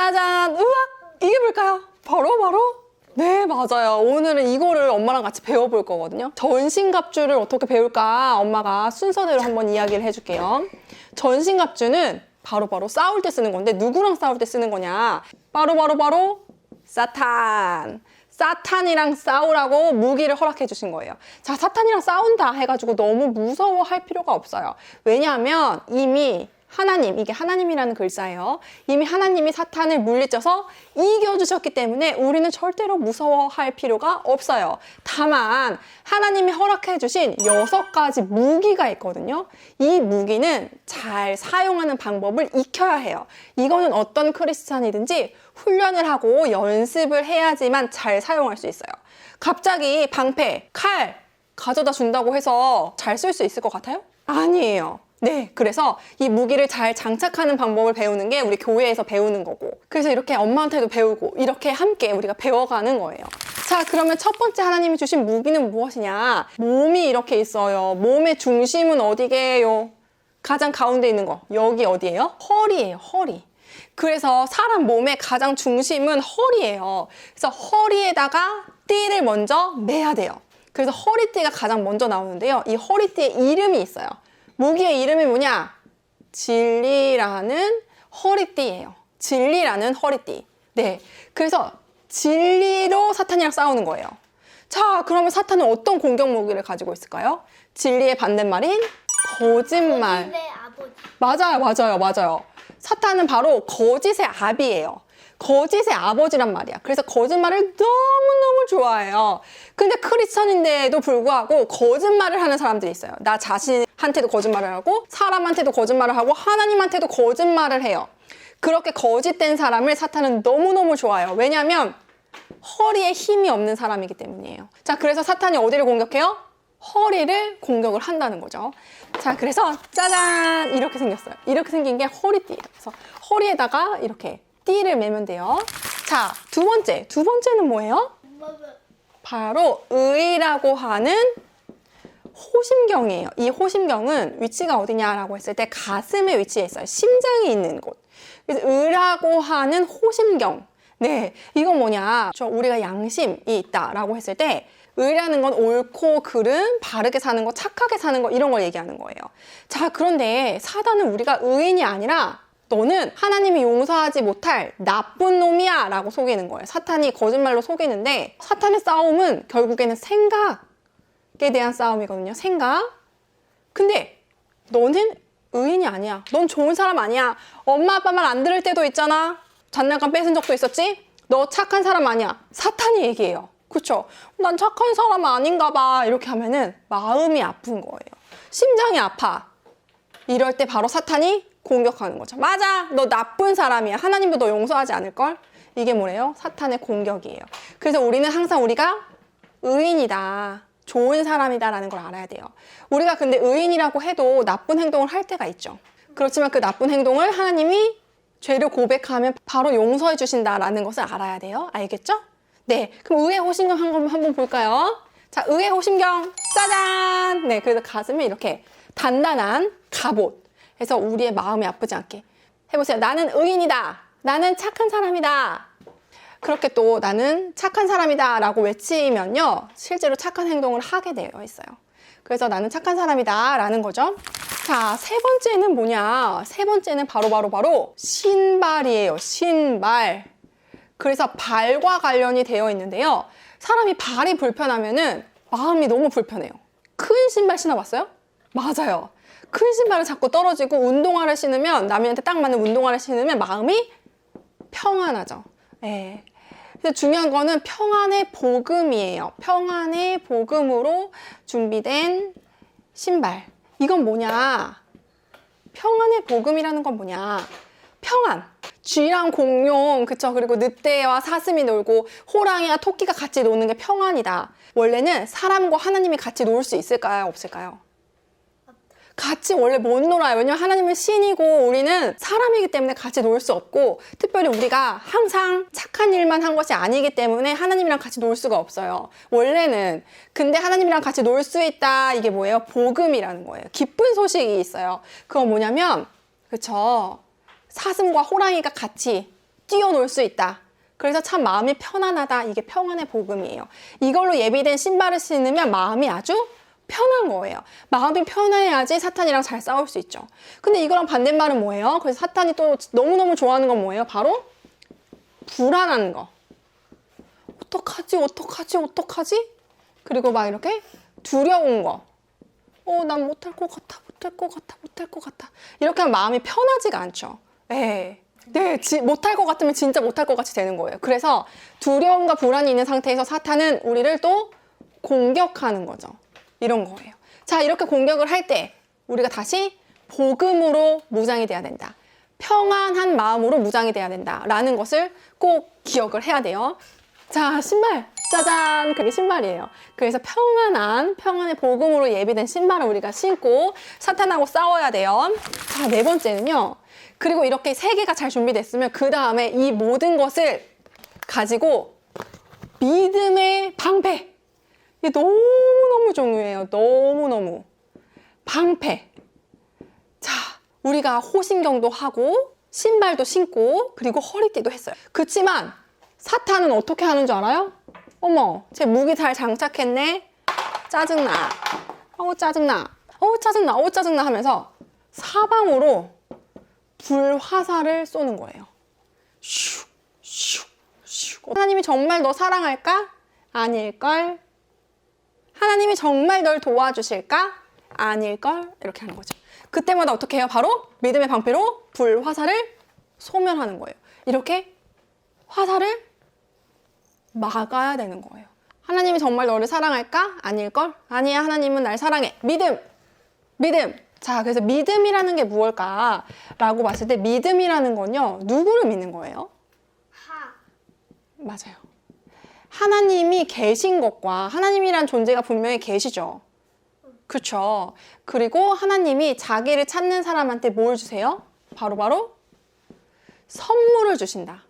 짜잔! 우와! 이게 뭘까요? 바로 네, 맞아요. 오늘은 이거를 엄마랑 같이 배워볼 거거든요. 전신갑주를 어떻게 배울까 엄마가 순서대로 한번 이야기를 해줄게요. 전신갑주는 바로 싸울 때 쓰는 건데 누구랑 싸울 때 쓰는 거냐? 바로 사탄. 사탄이랑 싸우라고 무기를 허락해 주신 거예요. 자, 사탄이랑 싸운다 해가지고 너무 무서워할 필요가 없어요. 왜냐하면 이미 하나님, 이게 하나님이라는 글자예요. 이미 하나님이 사탄을 물리쳐서 이겨주셨기 때문에 우리는 절대로 무서워할 필요가 없어요. 다만 하나님이 허락해 주신 6가지 무기가 있거든요. 이 무기는 잘 사용하는 방법을 익혀야 해요. 이거는 어떤 크리스찬이든지 훈련을 하고 연습을 해야지만 잘 사용할 수 있어요. 갑자기 방패, 칼 가져다 준다고 해서 잘 쓸 수 있을 것 같아요? 아니에요. 네, 그래서 이 무기를 잘 장착하는 방법을 배우는 게 우리 교회에서 배우는 거고, 그래서 이렇게 엄마한테도 배우고 이렇게 함께 우리가 배워가는 거예요. 자, 그러면 첫 번째 하나님이 주신 무기는 무엇이냐? 몸이 이렇게 있어요. 몸의 중심은 어디게요? 가장 가운데 있는 거, 여기 어디예요? 허리예요, 허리. 그래서 사람 몸의 가장 중심은 허리예요. 그래서 허리에다가 띠를 먼저 매야 돼요. 그래서 허리띠가 가장 먼저 나오는데요. 이 허리띠에 이름이 있어요. 무기의 이름이 뭐냐? 진리라는 허리띠예요. 진리라는 허리띠. 네, 그래서 진리로 사탄이랑 싸우는 거예요. 자, 그러면 사탄은 어떤 공격 무기를 가지고 있을까요? 진리의 반대말인 거짓말. 거짓의 아버지. 맞아요. 사탄은 바로 거짓의 아비예요. 거짓의 아버지란 말이야. 그래서 거짓말을 너무너무 좋아해요. 근데 크리스천인데도 불구하고 거짓말을 하는 사람들이 있어요. 나 자신한테도 거짓말을 하고 사람한테도 거짓말을 하고 하나님한테도 거짓말을 해요. 그렇게 거짓된 사람을 사탄은 너무너무 좋아해요. 왜냐하면 허리에 힘이 없는 사람이기 때문이에요. 자, 그래서 사탄이 어디를 공격해요? 허리를 공격을 한다는 거죠. 자, 그래서 짜잔! 이렇게 생겼어요. 이렇게 생긴 게 허리띠예요. 그래서 허리에다가 이렇게 띠를 매면 돼요. 자, 두 번째는 뭐예요? 바로 의라고 하는 호심경이에요. 이 호심경은 위치가 어디냐라고 했을 때 가슴에 위치해 있어요. 심장이 있는 곳. 그래서 의라고 하는 호심경. 네, 이건 뭐냐? 우리가 양심이 있다라고 했을 때 의라는 건 옳고 그름, 바르게 사는 거, 착하게 사는 거 이런 걸 얘기하는 거예요. 자, 그런데 사단은 우리가 의인이 아니라 너는 하나님이 용서하지 못할 나쁜 놈이야 라고 속이는 거예요. 사탄이 거짓말로 속이는데 사탄의 싸움은 결국에는 생각에 대한 싸움이거든요. 생각. 근데 너는 의인이 아니야. 넌 좋은 사람 아니야. 엄마 아빠 말 안 들을 때도 있잖아. 장난감 뺏은 적도 있었지? 너 착한 사람 아니야. 사탄이 얘기해요. 그쵸? 난 착한 사람 아닌가 봐. 이렇게 하면은 마음이 아픈 거예요. 심장이 아파. 이럴 때 바로 사탄이 공격하는 거죠. 맞아, 너 나쁜 사람이야. 하나님도 너 용서하지 않을걸? 이게 뭐래요? 사탄의 공격이에요. 그래서 우리는 항상 우리가 의인이다, 좋은 사람이다 라는 걸 알아야 돼요. 우리가 근데 의인이라고 해도 나쁜 행동을 할 때가 있죠. 그렇지만 그 나쁜 행동을 하나님이 죄를 고백하면 바로 용서해 주신다라는 것을 알아야 돼요. 알겠죠? 네, 그럼 의의 호심경 한번 볼까요? 자, 의의 호심경 짜잔! 네, 그래서 가슴에 이렇게 단단한 갑옷. 그래서 우리의 마음이 아프지 않게 해보세요. 나는 의인이다. 나는 착한 사람이다. 그렇게 또 나는 착한 사람이다 라고 외치면요, 실제로 착한 행동을 하게 되어 있어요. 그래서 나는 착한 사람이다 라는 거죠. 자, 세 번째는 뭐냐? 세 번째는 바로 신발이에요. 신발. 그래서 발과 관련이 되어 있는데요, 사람이 발이 불편하면은 마음이 너무 불편해요. 큰 신발 신어봤어요? 맞아요. 큰 신발을 자꾸 떨어지고 운동화를 신으면, 남한테 딱 맞는 운동화를 신으면 마음이 평안하죠. 네. 근데 중요한 거는 평안의 복음이에요. 평안의 복음으로 준비된 신발. 이건 뭐냐? 평안의 복음이라는 건 뭐냐? 평안. 쥐랑 공룡, 그쵸? 그리고 늑대와 사슴이 놀고 호랑이와 토끼가 같이 노는 게 평안이다. 원래는 사람과 하나님이 같이 놀 수 있을까요? 없을까요? 같이 원래 못 놀아요. 왜냐면 하나님은 신이고 우리는 사람이기 때문에 같이 놀 수 없고, 특별히 우리가 항상 착한 일만 한 것이 아니기 때문에 하나님이랑 같이 놀 수가 없어요. 원래는. 근데 하나님이랑 같이 놀 수 있다. 이게 뭐예요? 복음이라는 거예요. 기쁜 소식이 있어요. 그건 뭐냐면, 그쵸? 사슴과 호랑이가 같이 뛰어놀 수 있다. 그래서 참 마음이 편안하다. 이게 평안의 복음이에요. 이걸로 예비된 신발을 신으면 마음이 아주 편한 거예요. 마음이 편해야지 사탄이랑 잘 싸울 수 있죠. 근데 이거랑 반대말은 뭐예요? 그래서 사탄이 또 너무너무 좋아하는 건 뭐예요? 바로 불안한 거. 어떡하지? 그리고 막 이렇게 두려운 거. 난 못할 것 같아. 이렇게 하면 마음이 편하지가 않죠. 네, 못할 것 같으면 진짜 못할 것 같이 되는 거예요. 그래서 두려움과 불안이 있는 상태에서 사탄은 우리를 또 공격하는 거죠. 이런 거예요. 자, 이렇게 공격을 할 때 우리가 다시 복음으로 무장이 돼야 된다. 평안한 마음으로 무장이 돼야 된다라는 것을 꼭 기억을 해야 돼요. 자, 신발. 짜잔! 그게 신발이에요. 그래서 평안의 복음으로 예비된 신발을 우리가 신고 사탄하고 싸워야 돼요. 자, 네 번째는요. 그리고 이렇게 세 개가 잘 준비됐으면 그 다음에 이 모든 것을 가지고 믿음의 방패. 이게 너무너무 중요해요. 너무너무. 방패. 자, 우리가 호신경도 하고 신발도 신고 그리고 허리띠도 했어요. 그치만 사탄은 어떻게 하는 줄 알아요? 어머, 제 무기 잘 장착했네. 짜증나. 짜증나 하면서 사방으로 불화살을 쏘는 거예요. 슉. 하나님이 정말 너 사랑할까? 아닐걸. 하나님이 정말 널 도와주실까? 아닐걸. 이렇게 하는 거죠. 그때마다 어떻게 해요? 바로 믿음의 방패로 불화살을 소멸하는 거예요. 이렇게 화살을 막아야 되는 거예요. 하나님이 정말 너를 사랑할까? 아닐걸? 아니야, 하나님은 날 사랑해. 믿음. 자, 그래서 믿음이라는 게 무엇일까? 라고 봤을 때 믿음이라는 건요, 누구를 믿는 거예요? 맞아요. 하나님이 계신 것과 하나님이란 존재가 분명히 계시죠. 그렇죠. 그리고 하나님이 자기를 찾는 사람한테 뭘 주세요? 바로 선물을 주신다.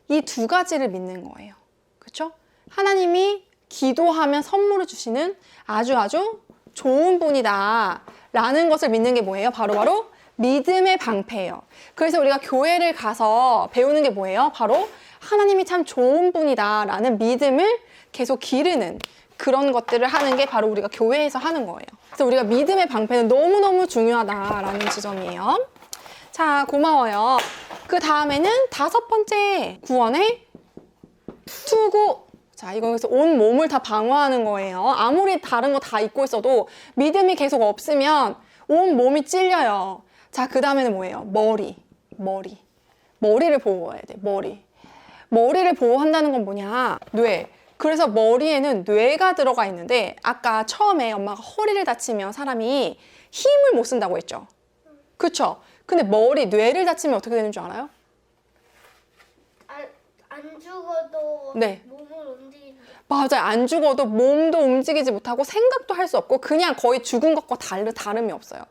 이 두 가지를 믿는 거예요. 그렇죠? 하나님이 기도하면 선물을 주시는 아주 좋은 분이다 라는 것을 믿는 게 뭐예요? 바로 믿음의 방패예요. 그래서 우리가 교회를 가서 배우는 게 뭐예요? 바로 하나님이 참 좋은 분이다 라는 믿음을 계속 기르는 그런 것들을 하는 게 바로 우리가 교회에서 하는 거예요. 그래서 우리가 믿음의 방패는 너무너무 중요하다라는 지점이에요. 자, 고마워요. 그 다음에는 5번째 구원의 투구. 자, 이거에서 온 몸을 다 방어하는 거예요. 아무리 다른 거 다 입고 있어도 믿음이 계속 없으면 온 몸이 찔려요. 자, 그 다음에는 뭐예요? 머리를 보호해야 돼. 머리를 보호한다는 건 뭐냐? 뇌. 그래서 머리에는 뇌가 들어가 있는데 아까 처음에 엄마가 허리를 다치면 사람이 힘을 못 쓴다고 했죠. 그쵸? 근데 뇌를 다치면 어떻게 되는 줄 알아요? 안 죽어도 네. 몸을 움직이는. 맞아요. 안 죽어도 몸도 움직이지 못하고 생각도 할 수 없고 그냥 거의 죽은 것과 다름이 없어요.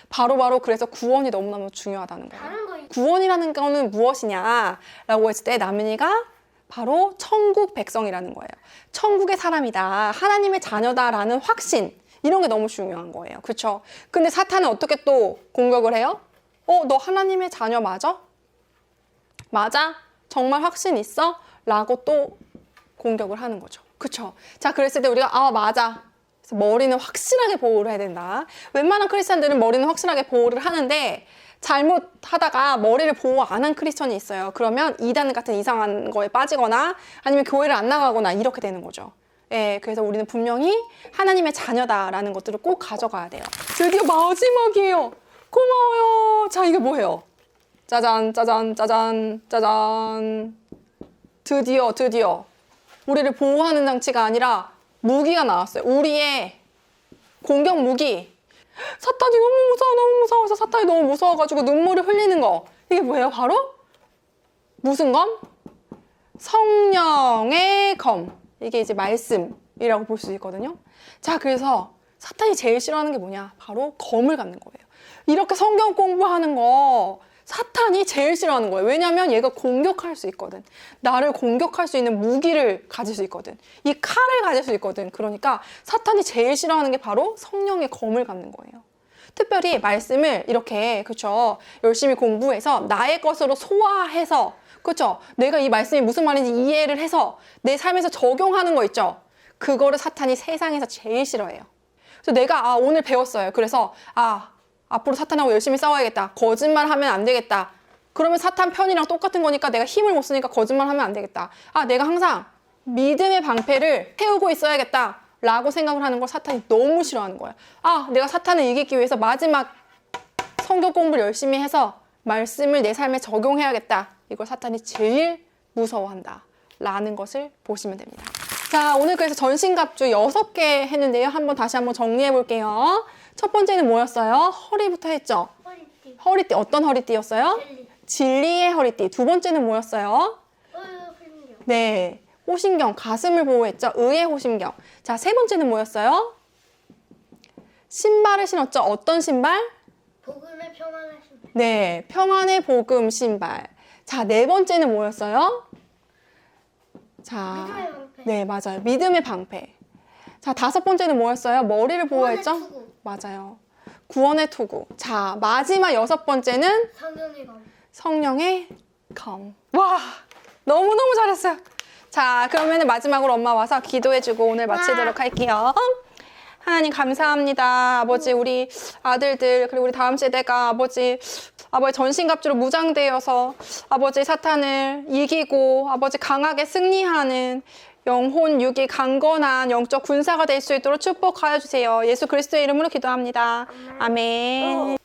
바로 그래서 구원이 너무너무 중요하다는 거예요. 다른 거 구원이라는 거는 무엇이냐라고 했을 때 나민이가 바로 천국 백성이라는 거예요. 천국의 사람이다. 하나님의 자녀다라는 확신. 이런 게 너무 중요한 거예요. 그렇죠? 근데 사탄은 어떻게 또 공격을 해요? 너 하나님의 자녀 맞아? 맞아? 정말 확신 있어? 라고 또 공격을 하는 거죠. 그쵸? 자, 그랬을 때 우리가 맞아. 그래서 머리는 확실하게 보호를 해야 된다. 웬만한 크리스찬들은 머리는 확실하게 보호를 하는데 잘못하다가 머리를 보호 안 한 크리스천이 있어요. 그러면 이단 같은 이상한 거에 빠지거나 아니면 교회를 안 나가거나 이렇게 되는 거죠. 예, 그래서 우리는 분명히 하나님의 자녀다라는 것들을 꼭 가져가야 돼요. 드디어 마지막이에요. 고마워요. 자, 이게 뭐예요? 짜잔. 드디어 우리를 보호하는 장치가 아니라 무기가 나왔어요. 우리의 공격 무기. 사탄이 너무 무서워. 그래서 사탄이 너무 무서워가지고 눈물을 흘리는 거. 이게 뭐예요? 바로 무슨 검? 성령의 검. 이게 이제 말씀이라고 볼 수 있거든요. 자, 그래서 사탄이 제일 싫어하는 게 뭐냐? 바로 검을 갖는 거예요. 이렇게 성경 공부하는 거 사탄이 제일 싫어하는 거예요. 왜냐면 얘가 공격할 수 있거든. 나를 공격할 수 있는 무기를 가질 수 있거든. 이 칼을 가질 수 있거든. 그러니까 사탄이 제일 싫어하는 게 바로 성령의 검을 갖는 거예요. 특별히 말씀을 이렇게 그쵸 열심히 공부해서 나의 것으로 소화해서 그렇죠? 내가 이 말씀이 무슨 말인지 이해를 해서 내 삶에서 적용하는 거 있죠? 그거를 사탄이 세상에서 제일 싫어해요. 그래서 내가 오늘 배웠어요. 그래서 앞으로 사탄하고 열심히 싸워야겠다. 거짓말하면 안 되겠다. 그러면 사탄 편이랑 똑같은 거니까 내가 힘을 못 쓰니까 거짓말하면 안 되겠다. 내가 항상 믿음의 방패를 세우고 있어야겠다 라고 생각을 하는 걸 사탄이 너무 싫어하는 거야. 내가 사탄을 이기기 위해서 마지막 성경 공부를 열심히 해서 말씀을 내 삶에 적용해야겠다. 이걸 사탄이 제일 무서워한다 라는 것을 보시면 됩니다. 자, 오늘 그래서 전신갑주 6개 했는데요. 다시 한번 정리해 볼게요. 첫 번째는 뭐였어요? 허리부터 했죠? 허리띠. 허리띠, 어떤 허리띠였어요? 젤리. 진리의 허리띠. 두 번째는 뭐였어요? 호신경. 네, 호신경, 가슴을 보호했죠? 의의 호신경. 자, 세 번째는 뭐였어요? 신발을 신었죠? 어떤 신발? 복음의 평안의 신발. 네, 평안의 복음 신발. 자, 네 번째는 뭐였어요? 자, 믿음의 방패. 네, 맞아요. 믿음의 방패. 자, 다섯 번째는 뭐였어요? 머리를 보호했죠? 구원의 투구. 맞아요. 구원의 투구. 자, 마지막 여섯 번째는 성령의 검. 성령의 검. 와, 너무너무 잘했어요. 자, 그러면 마지막으로 엄마 와서 기도해주고 오늘 마치도록 할게요. 하나님 감사합니다. 아버지, 우리 아들들 그리고 우리 다음 세대가 아버지 전신갑주로 무장되어서 아버지 사탄을 이기고 아버지 강하게 승리하는 영혼 육이 강건한 영적 군사가 될 수 있도록 축복하여 주세요. 예수 그리스도의 이름으로 기도합니다. 아멘.